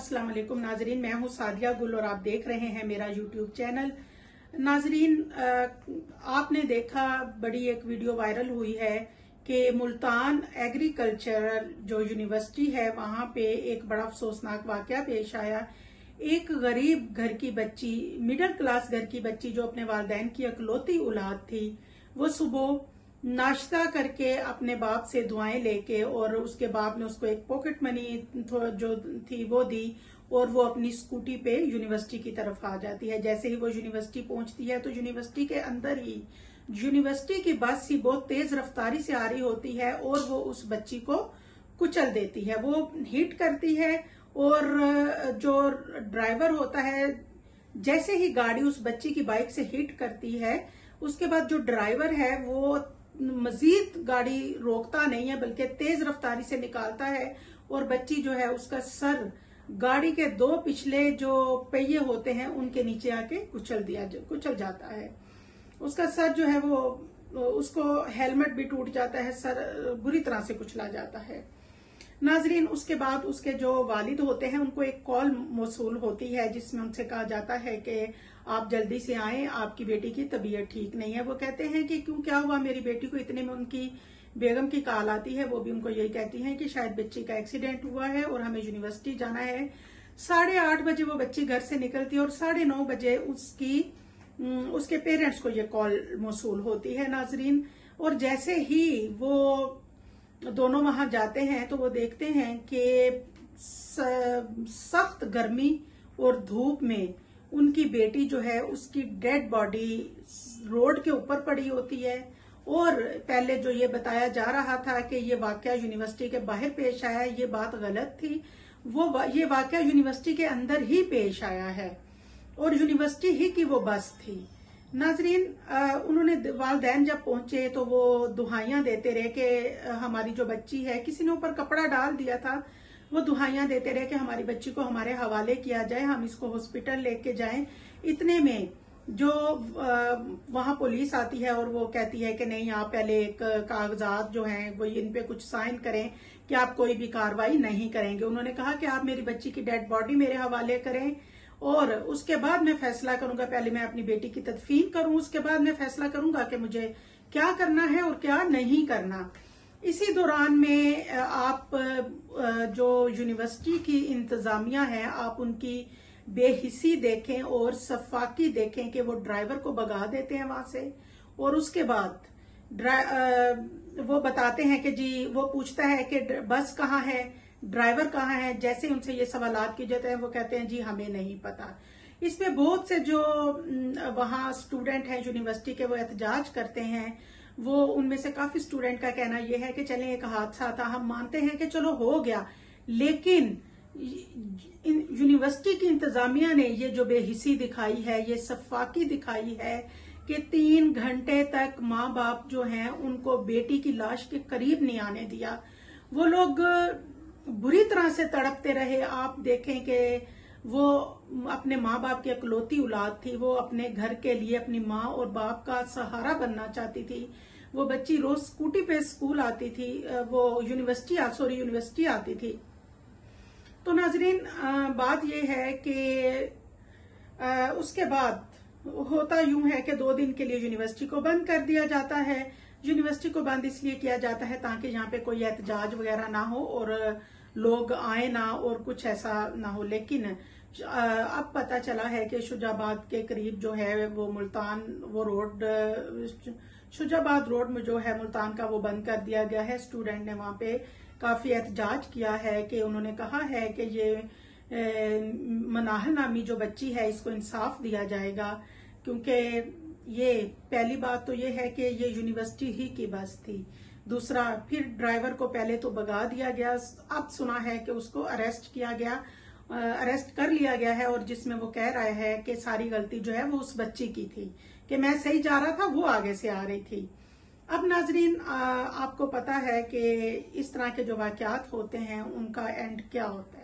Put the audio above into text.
अस्सलाम वालेकुम नाजरीन, मैं हूं सादिया गुल और आप देख रहे हैं मेरा यूट्यूब चैनल। नाजरीन, आपने देखा बड़ी एक वीडियो वायरल हुई है कि मुल्तान एग्रीकल्चर जो यूनिवर्सिटी है वहां पे एक बड़ा अफसोसनाक वाकया पेश आया। एक गरीब घर की बच्ची, मिडिल क्लास घर की बच्ची जो अपने वालिदैन की इकलौती औलाद थी, वो सुबह नाश्ता करके अपने बाप से दुआएं लेके और उसके बाप ने उसको एक पॉकेट मनी जो थी वो दी और वो अपनी स्कूटी पे यूनिवर्सिटी की तरफ आ जाती है। जैसे ही वो यूनिवर्सिटी पहुंचती है तो यूनिवर्सिटी के अंदर ही यूनिवर्सिटी की बस ही बहुत तेज रफ्तारी से आ रही होती है और वो उस बच्ची को कुचल देती है, वो हिट करती है। और जो ड्राइवर होता है, जैसे ही गाड़ी उस बच्ची की बाइक से हिट करती है, उसके बाद जो ड्राइवर है वो मजीद गाड़ी रोकता नहीं है बल्कि तेज रफ्तारी से निकालता है और बच्ची जो है उसका सर गाड़ी के दो पिछले जो पहिए होते हैं उनके नीचे आके कुचल जाता है। उसका सर जो है वो, उसको हेलमेट भी टूट जाता है, सर बुरी तरह से कुचला जाता है। नाजरीन, उसके बाद उसके जो वालिद होते हैं उनको एक कॉल मौसूल होती है जिसमें उनसे कहा जाता है कि आप जल्दी से आएं, आपकी बेटी की तबीयत ठीक नहीं है। वो कहते हैं कि क्यों, क्या हुआ मेरी बेटी को? इतने में उनकी बेगम की कॉल आती है। वो भी उनको यही कहती हैं कि शायद बच्ची का एक्सीडेंट हुआ है और हमें यूनिवर्सिटी जाना है। 8:30 बजे वो बच्ची घर से निकलती है और 9:30 बजे उसके पेरेंट्स को ये कॉल मौसूल होती है नाजरीन। और जैसे ही वो दोनों वहां जाते हैं तो वो देखते हैं कि सख्त गर्मी और धूप में उनकी बेटी जो है उसकी डेड बॉडी रोड के ऊपर पड़ी होती है। और पहले जो ये बताया जा रहा था कि ये वाकया यूनिवर्सिटी के बाहर पेश आया, ये बात गलत थी। ये वाकया यूनिवर्सिटी के अंदर ही पेश आया है और यूनिवर्सिटी ही की वो बस थी। नाजरीन, उन्होंने वालिदैन जब पहुंचे तो वो दुहाइयां देते रहे कि हमारी जो बच्ची है, किसी ने ऊपर कपड़ा डाल दिया था, वो दुहाइयां देते रहे कि हमारी बच्ची को हमारे हवाले किया जाए, हम इसको हॉस्पिटल लेके जाएं। इतने में जो वहां पुलिस आती है और वो कहती है कि नहीं, आप पहले एक कागजात जो हैं वो इन पे कुछ साइन करें कि आप कोई भी कार्रवाई नहीं करेंगे। उन्होंने कहा कि आप मेरी बच्ची की डेड बॉडी मेरे हवाले करें और उसके बाद मैं फैसला करूंगा। पहले मैं अपनी बेटी की तदफीन करूं, उसके बाद मैं फैसला करूंगा कि मुझे क्या करना है और क्या नहीं करना। इसी दौरान में आप जो यूनिवर्सिटी की इंतजामिया है, आप उनकी बेहिसी देखें और सफाकी देखें कि वो ड्राइवर को भगा देते हैं वहां से। और उसके बाद वो बताते हैं कि जी, वो पूछता है कि बस कहाँ है, ड्राइवर कहाँ है। जैसे उनसे ये सवालात किए जाते हैं वो कहते हैं जी हमें नहीं पता। इस पे बहुत से जो वहां स्टूडेंट हैं यूनिवर्सिटी के, वो एहतजाज करते हैं। वो उनमें से काफी स्टूडेंट का कहना यह है कि चलें, एक हादसा था, हम मानते हैं कि चलो हो गया, लेकिन यूनिवर्सिटी की इंतजामिया ने ये जो बेहिसी दिखाई है, ये सफाकी दिखाई है कि 3 घंटे तक माँ बाप जो हैं उनको बेटी की लाश के करीब नहीं आने दिया। वो लोग बुरी तरह से तड़पते रहे। आप देखें कि वो अपने माँ बाप की इकलौती औलाद थी, वो अपने घर के लिए अपनी माँ और बाप का सहारा बनना चाहती थी। वो बच्ची रोज स्कूटी पे स्कूल आती थी, वो यूनिवर्सिटी आती थी। तो नाजरीन, बात ये है कि उसके बाद होता यूं है कि 2 दिन के लिए यूनिवर्सिटी को बंद कर दिया जाता है। यूनिवर्सिटी को बंद इसलिए किया जाता है ताकि यहाँ पे कोई एहतजाज वगैरह ना हो और लोग आए ना और कुछ ऐसा ना हो। लेकिन अब पता चला है कि शुजाबाद के करीब जो है वो मुल्तान, वो रोड, शुजाबाद रोड में जो है मुल्तान का, वो बंद कर दिया गया है। स्टूडेंट ने वहां पे काफी एहतजाज किया है कि उन्होंने कहा है कि ये मनाहल नामी जो बच्ची है इसको इंसाफ दिया जाएगा, क्योंकि ये पहली बात तो ये है कि ये यूनिवर्सिटी ही की बस थी। दूसरा, फिर ड्राइवर को पहले तो भगा दिया गया, अब सुना है कि उसको अरेस्ट कर लिया गया है और जिसमें वो कह रहा है कि सारी गलती जो है वो उस बच्ची की थी, कि मैं सही जा रहा था, वो आगे से आ रही थी। अब नाजरीन, आपको पता है कि इस तरह के जो वाकयात होते हैं उनका एंड क्या होता है।